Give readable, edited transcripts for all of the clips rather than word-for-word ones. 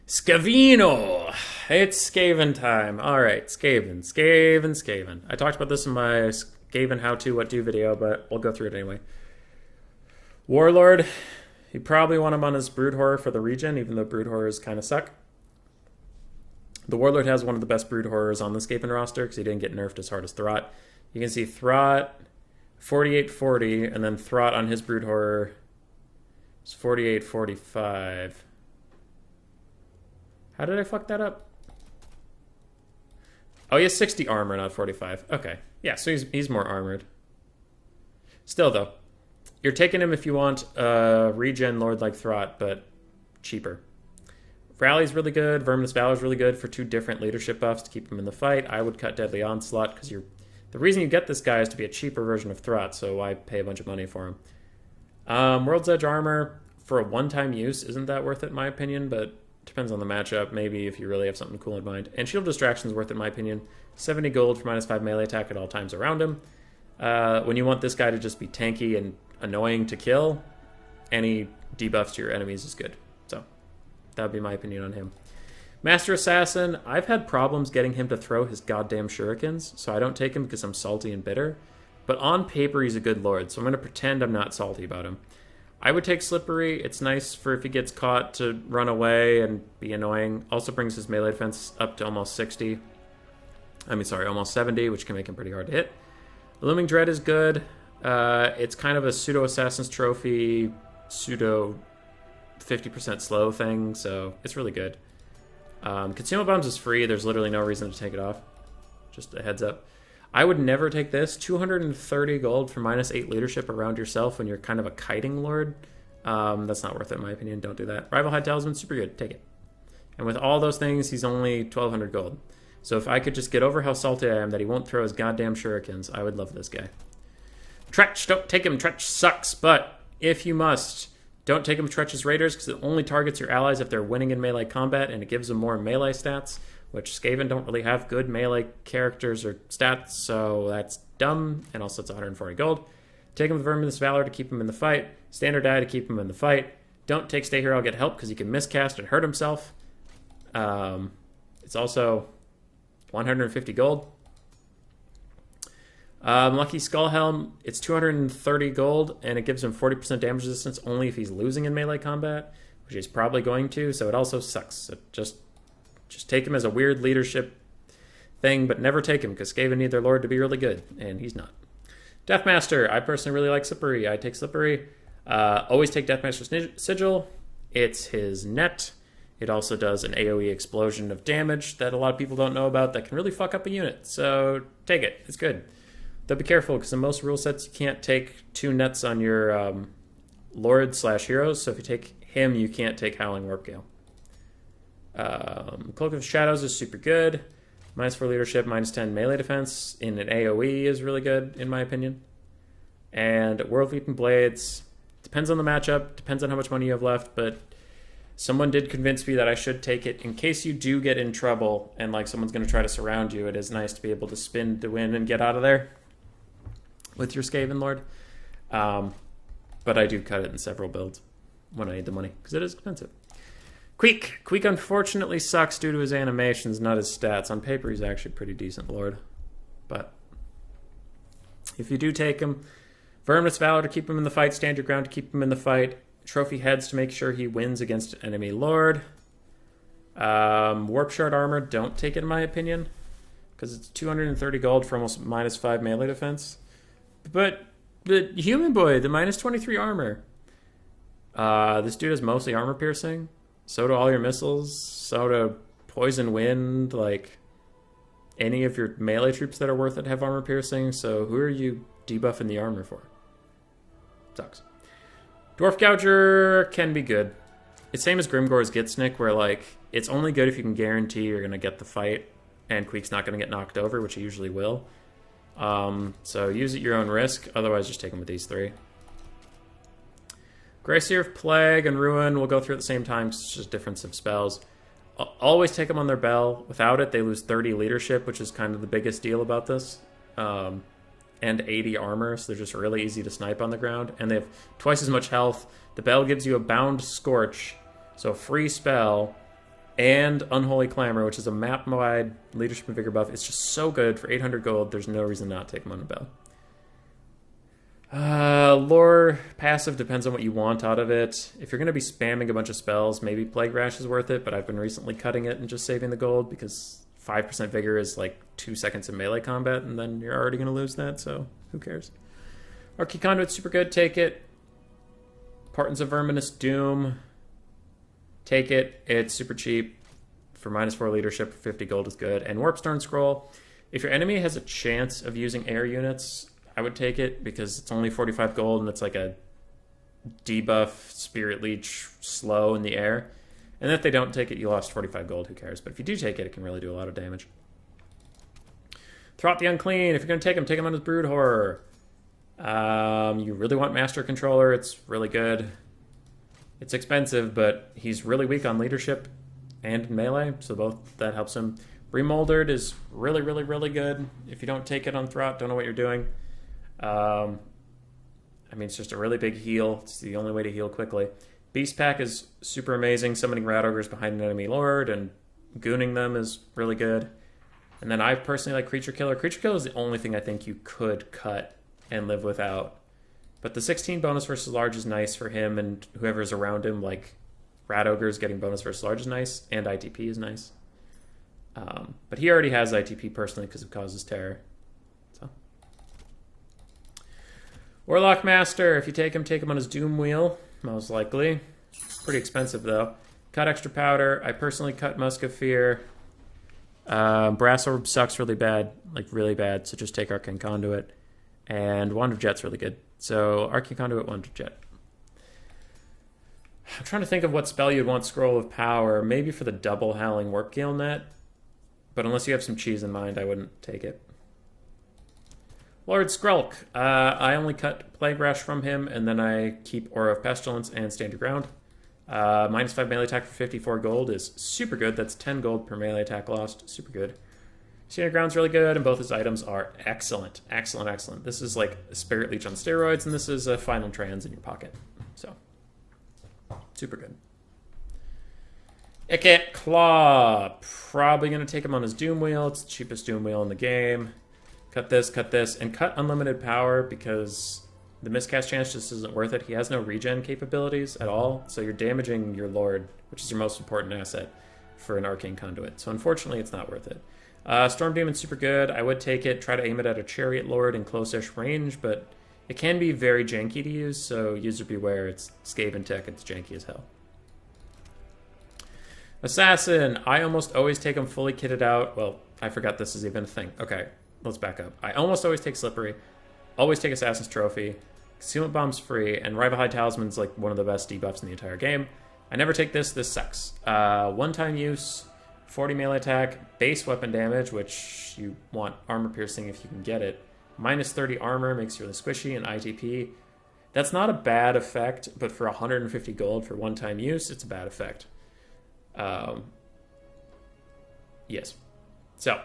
Scavino! It's Skaven time. Alright, Skaven. I talked about this in my Skaven how to, what do video, but we'll go through it anyway. Warlord, you probably want him on his Brood Horror for the region, even though Brood Horrors kind of suck. The Warlord has one of the best Brood Horrors on the Skaven roster because he didn't get nerfed as hard as Throt. You can see Throt, 4840, and then Throt on his Brood Horror is 4845. How did I fuck that up? Oh, he has 60 armor, not 45. Okay. Yeah, so he's more armored. Still, though, you're taking him if you want a regen Lord like Throt, but cheaper. Rally's really good. Verminous Valor's really good for two different leadership buffs to keep him in the fight. I would cut Deadly Onslaught because the reason you get this guy is to be a cheaper version of Throt, so why pay a bunch of money for him? World's Edge armor for a one-time use isn't that worth it in my opinion, but depends on the matchup, maybe if you really have something cool in mind. And Shield Distraction is worth it in my opinion. 70 gold for -5 melee attack at all times around him. When you want this guy to just be tanky and annoying to kill, any debuffs to your enemies is good. So that would be my opinion on him. Master Assassin, I've had problems getting him to throw his goddamn shurikens, so I don't take him because I'm salty and bitter. But on paper, he's a good lord, so I'm going to pretend I'm not salty about him. I would take Slippery. It's nice for if he gets caught to run away and be annoying. Also brings his melee defense up to almost 60. Almost 70, which can make him pretty hard to hit. Looming Dread is good. It's kind of a pseudo-Assassin's Trophy, pseudo 50% slow thing, so it's really good. Concealment Bombs is free. There's literally no reason to take it off. Just a heads up. I would never take this. 230 gold for -8 leadership around yourself when you're kind of a kiting lord. That's not worth it in my opinion. Don't do that. Rival High Talisman, super good. Take it. And with all those things, he's only 1200 gold. So if I could just get over how salty I am that he won't throw his goddamn shurikens, I would love this guy. Tretch, don't take him. Tretch sucks, but if you must, don't take him Tretch's Raiders because it only targets your allies if they're winning in melee combat, and it gives them more melee stats, which Skaven don't really have good melee characters or stats, so that's dumb, and also it's 140 gold. Take him with Verminous Valor to keep him in the fight. Standard Die to keep him in the fight. Don't take Stay Here, I'll Get Help, because he can miscast and hurt himself. It's also 150 gold. Lucky Skullhelm, it's 230 gold, and it gives him 40% damage resistance only if he's losing in melee combat, which he's probably going to, so it also sucks. So just take him as a weird leadership thing, but never take him, because Skaven need their lord to be really good, and he's not. Deathmaster, I personally really like Slippery. I take Slippery. Always take Deathmaster's Sigil. It's his net. It also does an AoE explosion of damage that a lot of people don't know about that can really fuck up a unit, so take it. It's good. Though be careful, because in most rule sets, you can't take 2 nets on your lord/heroes, so if you take him, you can't take Howling Warpgale. Cloak of Shadows is super good. -4 leadership, -10 melee defense in an AoE is really good, in my opinion. And World Leaping Blades, depends on the matchup, depends on how much money you have left, but someone did convince me that I should take it. In case you do get in trouble and like someone's going to try to surround you, it is nice to be able to spin to win and get out of there with your Skaven Lord. But I do cut it in several builds when I need the money, because it is expensive. Queek unfortunately sucks due to his animations, not his stats. On paper, he's actually a pretty decent lord. But if you do take him, Verminous Valor to keep him in the fight, Stand Your Ground to keep him in the fight, Trophy Heads to make sure he wins against an enemy lord. Warp Shard Armor, don't take it in my opinion, because it's 230 gold for almost -5 melee defense. But the Human Boy, the -23 armor. This dude has mostly armor piercing. So do all your missiles. So do Poison Wind. Like, any of your melee troops that are worth it have armor piercing. So who are you debuffing the armor for? Sucks. Dwarf Gouger can be good. It's same as Grimgore's Gitsnick, where like it's only good if you can guarantee you're going to get the fight and Queek's not going to get knocked over, which he usually will. So use at your own risk. Otherwise, just take him with these 3. Greyseer of Plague and Ruin we'll go through at the same time. It's just difference of spells. Always take them on their bell. Without it, they lose 30 leadership, which is kind of the biggest deal about this. And 80 armor, so they're just really easy to snipe on the ground. And they have twice as much health. The bell gives you a Bound Scorch, so a free spell And Unholy Clamor, which is a map-wide leadership and vigor buff. It's just so good for 800 gold. There's no reason not to take him on a bell. Lore passive depends on what you want out of it. If you're going to be spamming a bunch of spells, maybe Plague Rash is worth it, but I've been recently cutting it and just saving the gold because 5% vigor is like 2 seconds of melee combat, and then you're already going to lose that, so who cares? Arcane Conduit's super good. Take it. Partons of Verminous Doom. Take it. It's super cheap. For -4 leadership, 50 gold is good. And Warpstone Scroll. If your enemy has a chance of using air units, I would take it because it's only 45 gold and it's like a debuff Spirit Leech slow in the air. And if they don't take it, you lost 45 gold. Who cares? But if you do take it, it can really do a lot of damage. Throt the Unclean. If you're going to take him on his Brood Horror. You really want Master Controller. It's really good. It's expensive, but he's really weak on leadership and melee, so both that helps him. Remoldered is really, really, really good. If you don't take it on Throt, don't know what you're doing. I mean, it's just a really big heal. It's the only way to heal quickly. Beast Pack is super amazing. Summoning Rat Ogres behind an enemy lord and gooning them is really good. And then I personally like Creature Killer. Creature Killer is the only thing I think you could cut and live without. But the 16 bonus versus large is nice for him and whoever's around him, like Rat Ogres getting bonus versus large is nice, and ITP is nice. But he already has ITP personally because it causes terror. So, Warlock Master, if you take him on his Doom Wheel, most likely. Pretty expensive though. Cut Extra Powder. I personally cut Musk of Fear. Brass Orb sucks really bad, so just take Arcane Conduit. And Wand of Jet's really good. So Arcane Conduit, Wand of Jet. I'm trying to think of what spell you'd want Scroll of Power. Maybe for the double Howling Warp Gale Net. But unless you have some cheese in mind, I wouldn't take it. Lord Skrulk. I only cut Plague Rash from him, and then I keep Aura of Pestilence and Stand Your Ground. -5 melee attack for 54 gold is super good. That's 10 gold per melee attack lost. Super good. Stand Your Ground's really good, and both his items are excellent. Excellent, excellent. This is like a Spirit Leech on steroids, and this is a Final Trans in your pocket. So, super good. Icket Claw. Probably going to take him on his Doom Wheel. It's the cheapest Doom Wheel in the game. Cut this, and cut Unlimited Power because the miscast chance just isn't worth it. He has no regen capabilities at all, so you're damaging your Lord, which is your most important asset for an Arcane Conduit. So unfortunately, it's not worth it. Storm Demon's super good. I would take it, try to aim it at a Chariot Lord in close-ish range, but it can be very janky to use, so user beware. It's Skaven tech, it's janky as hell. Assassin. I almost always take him fully kitted out. Well, I forgot this is even a thing. Okay, let's back up. I almost always take Slippery, always take Assassin's Trophy, Concealment Bomb's free, and Rival High Talisman's like one of the best debuffs in the entire game. I never take this. This sucks. One-time use, 40 melee attack, base weapon damage, which you want armor piercing if you can get it. -30 armor makes you really squishy, and ITP. That's not a bad effect, but for 150 gold for one-time use, it's a bad effect. Yes. So,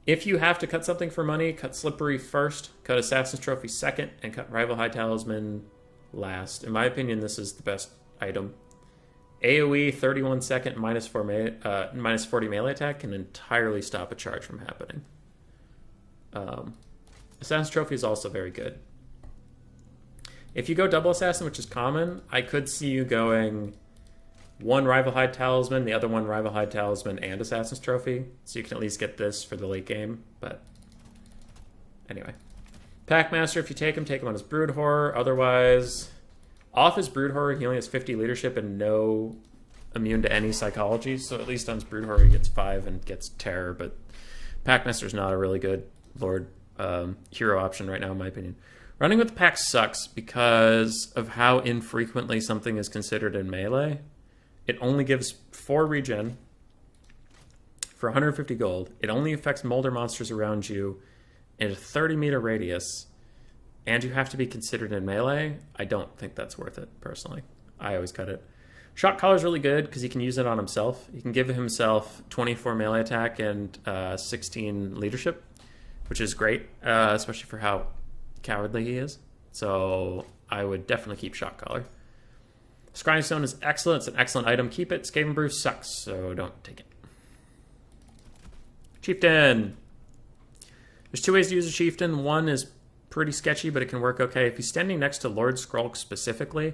if you have to cut something for money, cut Slippery first, cut Assassin's Trophy second, and cut Rival High Talisman last. In my opinion, this is the best item. AoE 31 second -40 melee attack can entirely stop a charge from happening. Assassin's Trophy is also very good. If you go double Assassin, which is common, I could see you going one Rival High Talisman, the other one Rival High Talisman and Assassin's Trophy, so you can at least get this for the late game, but anyway. Packmaster, if you take him on his Brood Horror. Otherwise, off his Brood Horror, he only has 50 leadership and no immune to any psychology, so at least on his Brood Horror he gets 5 and gets Terror, but Packmaster's not a really good Lord hero option right now, in my opinion. Running with the Pack sucks because of how infrequently something is considered in melee. It only gives 4 regen for 150 gold. It only affects Molder monsters around you in a 30-meter radius, and you have to be considered in melee. I don't think that's worth it, personally. I always cut it. Shock Collar's really good because he can use it on himself. He can give himself 24 melee attack and 16 leadership, which is great, especially for how cowardly he is. So I would definitely keep Shock Collar. Scrying Stone is excellent. It's an excellent item. Keep it. Skaven Brew sucks, so don't take it. Chieftain. There's two ways to use a Chieftain. One is pretty sketchy, but it can work okay. If he's standing next to Lord Skrulk specifically, you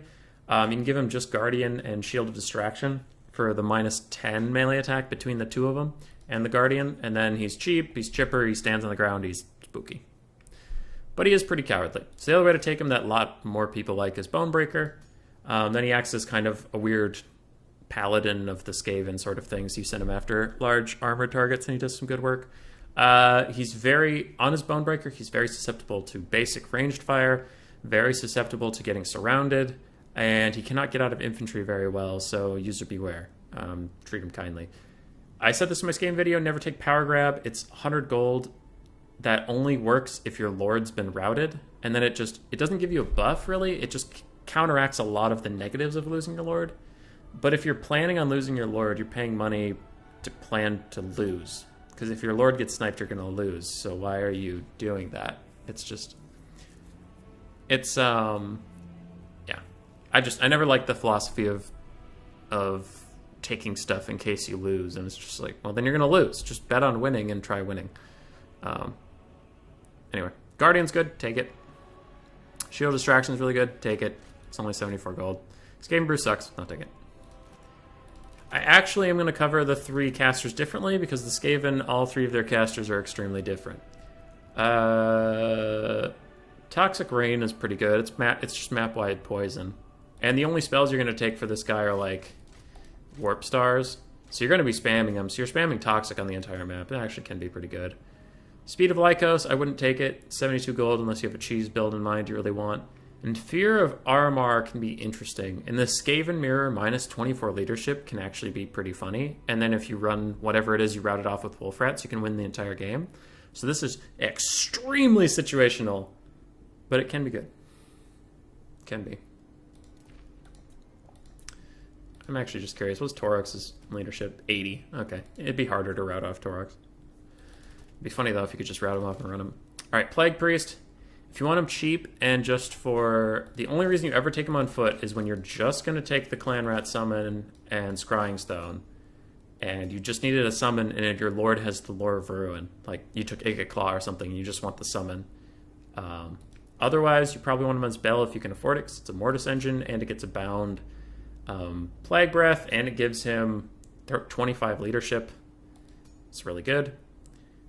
can give him just Guardian and Shield of Distraction for the -10 melee attack between the two of them and the Guardian, and then he's cheap, he's chipper, he stands on the ground, he's spooky. But he is pretty cowardly. So the other way to take him that a lot more people like is Bonebreaker. Then he acts as kind of a weird paladin of the Skaven sort of thing, so you send him after large armored targets and he does some good work. He's very, on his Bonebreaker, he's very susceptible to basic ranged fire, very susceptible to getting surrounded, and he cannot get out of infantry very well, so user beware. Treat him kindly. I said this in my Skaven video, never take Power Grab. It's 100 gold. That only works if your Lord's been routed, and then it doesn't give you a buff, really. It just counteracts a lot of the negatives of losing your Lord. But if you're planning on losing your Lord, you're paying money to plan to lose. Because if your Lord gets sniped, you're going to lose. So why are you doing that? Yeah. I never liked the philosophy of taking stuff in case you lose. And it's just like, well, then you're going to lose. Just bet on winning and try winning. Anyway, Guardian's good. Take it. Shield Distraction's really good. Take it. It's only 74 gold. Skaven Brew sucks. Not take it. I actually am going to cover the three casters differently because the Skaven, all three of their casters are extremely different. Toxic Rain is pretty good. It's just map-wide poison. And the only spells you're going to take for this guy are like Warp Stars. So you're going to be spamming them. So you're spamming Toxic on the entire map. It actually can be pretty good. Speed of Lycos, I wouldn't take it. 72 gold unless you have a cheese build in mind you really want. And Fear of Armar can be interesting. In the Skaven Mirror, -24 leadership can actually be pretty funny. And then if you run whatever it is, you route it off with Wolf Rats, you can win the entire game. So this is extremely situational, but it can be good. Can be. I'm actually just curious. What's Torox's leadership? 80. Okay. It'd be harder to route off Torox. It'd be funny, though, if you could just route him off and run him. All right, Plague Priest. If you want him cheap and just for... The only reason you ever take him on foot is when you're just going to take the Clan Rat Summon and Scrying Stone. And you just needed a summon and your Lord has the Lure of Ruin. Like, you took Iga Claw or something and you just want the summon. Otherwise, you probably want him as Bell if you can afford it because it's a Mortis engine and it gets a bound Plague Breath and it gives him 25 leadership. It's really good.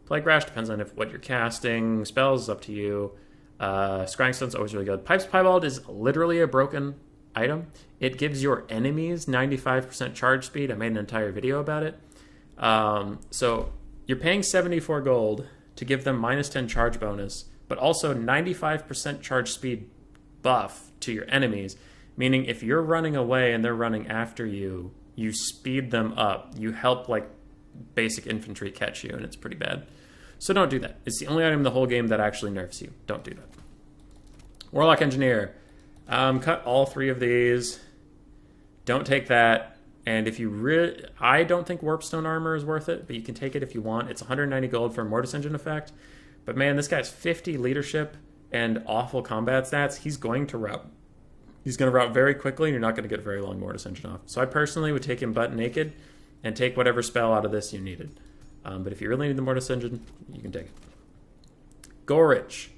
Plague Rash depends on what you're casting. Spells is up to you. Scrying Stone's always really good. Pipe's Piebald is literally a broken item. It gives your enemies 95% charge speed. I made an entire video about it. So you're paying 74 gold to give them -10 charge bonus, but also 95% charge speed buff to your enemies, meaning if you're running away and they're running after you, you speed them up. You help like basic infantry catch you, and it's pretty bad. So don't do that. It's the only item in the whole game that actually nerfs you. Don't do that. Warlock Engineer. Cut all three of these. Don't take that. And if you really... I don't think Warpstone Armor is worth it, but you can take it if you want. It's 190 gold for a Mortis Engine effect. But man, this guy's 50 leadership and awful combat stats. He's going to route. He's going to route very quickly, and you're not going to get very long Mortis Engine off. So I personally would take him butt naked and take whatever spell out of this you needed. But if you really need the Mortis Engine, you can take it. Gorich.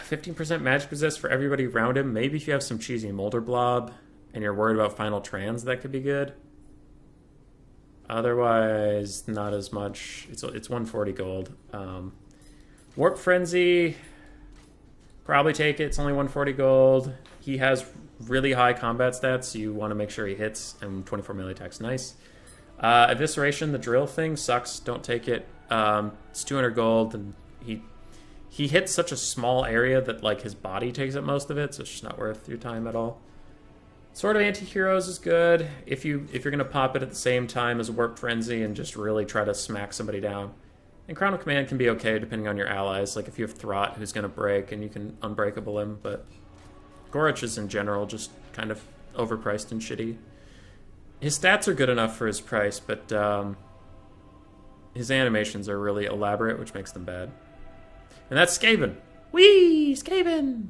15% magic resist for everybody around him. Maybe if you have some cheesy Molder Blob and you're worried about final trans, that could be good. Otherwise, not as much. It's 140 gold. Warp Frenzy, probably take it. It's only 140 gold. He has really high combat stats, so you want to make sure he hits, and 24 melee attack's nice. Evisceration, the drill thing, sucks. Don't take it. It's 200 gold, and he hits such a small area that like his body takes up most of it, so it's just not worth your time at all. Sword of Anti-Heroes is good if you're going to pop it at the same time as Warp Frenzy and just really try to smack somebody down. And Crown of Command can be okay depending on your allies, like if you have Throt who's going to break and you can unbreakable him, but Gorich is in general just kind of overpriced and shitty. His stats are good enough for his price, but his animations are really elaborate, which makes them bad. And that's Skaven. Whee! Skaven!